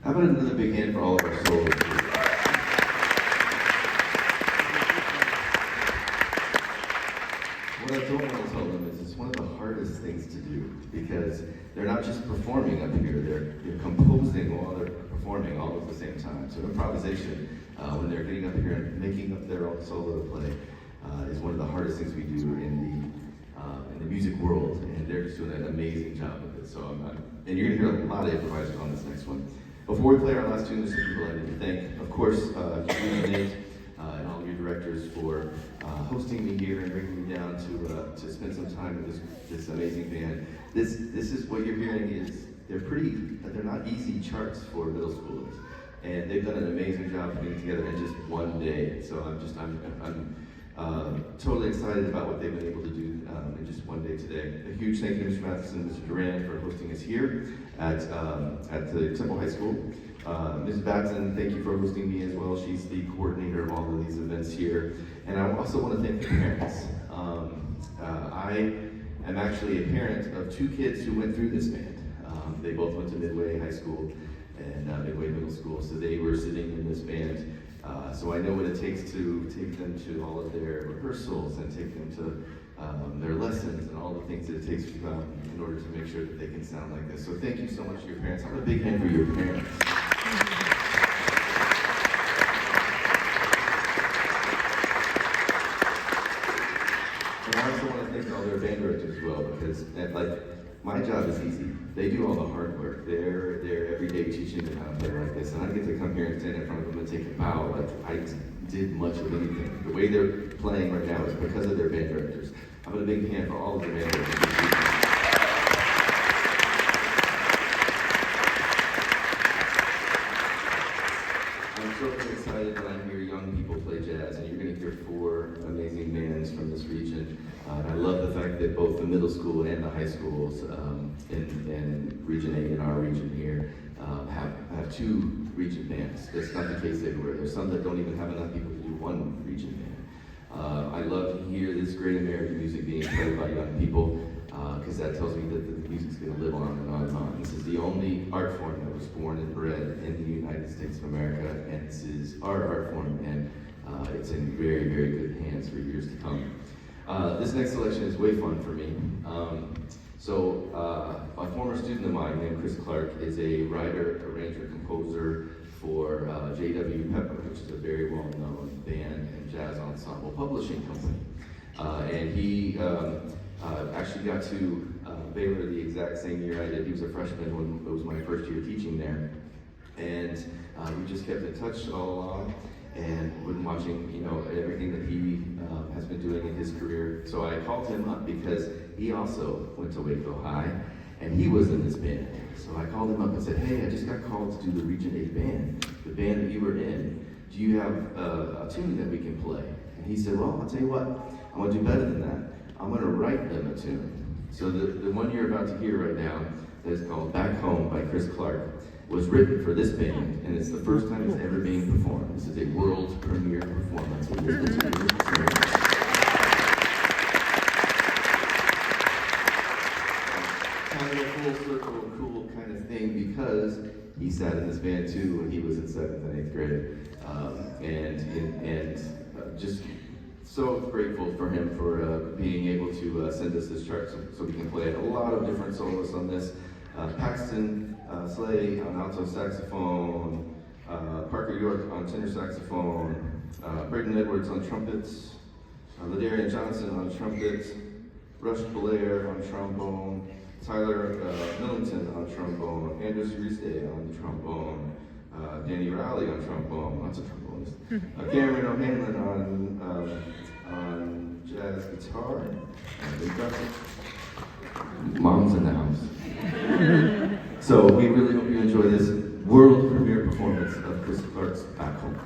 How about another big hand for all of our soloists? What I don't want to tell them is it's one of the hardest things to do because they're not just performing up here, they're composing while they're performing all at the same time. So improvisation, when they're getting up here and making up their own solo to play, is one of the hardest things we do in the music world, and they're just doing an amazing job with it. So and you're gonna hear a lot of improvisers on this next one. Before we play our last tune, there's some people I need to thank. Of course, Katrina and Nate, and all of your directors for hosting me here and bringing me down to spend some time with this amazing band. This is what you're hearing is they're not easy charts for middle schoolers, and they've done an amazing job putting it together in just one day. So I'm totally excited about what they've been able to do in just one day today. A huge thank you to Mr. Matheson and Mr. Duran for hosting us here at the Temple High School. Ms. Batson, thank you for hosting me as well. She's the coordinator of all of these events here. And I also want to thank the parents. I am actually a parent of two kids who went through this band. They both went to Midway High School and Midway Middle School, so they were sitting in this band. So I know what it takes to take them to all of their rehearsals and take them to their lessons and all the things that it takes in order to make sure that they can sound like this. So thank you so much to your parents. I'm a big hand for your parents. And I also want to thank all their band directors as well, because my job is easy. They do all the hard work. They're every day teaching me how to play like this, and I get to come here and stand in front of them and take a bow like I did much of anything. The way they're playing right now is because of their band directors. I'm a big hand for all of the band directors. I'm so excited that I'm hearing young people play jazz, and you're going to hear 4 amazing bands from this region. I love the fact that both the middle school and the high schools in Region A, in our region here, have 2 region bands. That's not the case everywhere. There's some that don't even have enough people to do 1 region band. I love to hear this great American music being played by young people, because that tells me that the music's going to live on and on and on. This is the only art form that was born and bred in the United States of America, and this is our art form, and it's in very, very good hands for years to come. This next selection is way fun for me. A former student of mine named Chris Clark is a writer, arranger, composer for J.W. Pepper, which is a very well-known band and jazz ensemble publishing company. And he actually got to Baylor the exact same year I did. He was a freshman when it was my first year teaching there. And we just kept in touch all along and been watching, everything that he has been doing in his career. So I called him up because he also went to Waco High, and he was in this band. So I called him up and said, hey, I just got called to do the Region 8 band, the band that you were in. Do you have a tune that we can play? And he said, well, I'll tell you what, I'm gonna do better than that. I'm gonna write them a tune. So the one you're about to hear right now that is called Back Home by Chris Clark was written for this band, and it's the first time it's ever being performed. This is a world premiere performance of this particular song. Kind of a full circle, cool kind of thing, because he sat in this band too when he was in 7th and 8th grade. Just so grateful for him for being able to send us this chart so we can play it. A lot of different soloists on this. Paxton Slay on alto saxophone, Parker York on tenor saxophone, Braden Edwards on trumpets, Ladarian Johnson on trumpet, Rush Blair on trombone, Tyler Millington on trombone, Andrew Riste on trombone, Danny Rowley on trombone, lots of trombonists, Cameron O'Hanlon on jazz guitar, Mom's in the house. So we really hope you enjoy this world premiere performance of Chris Clark's Back Home.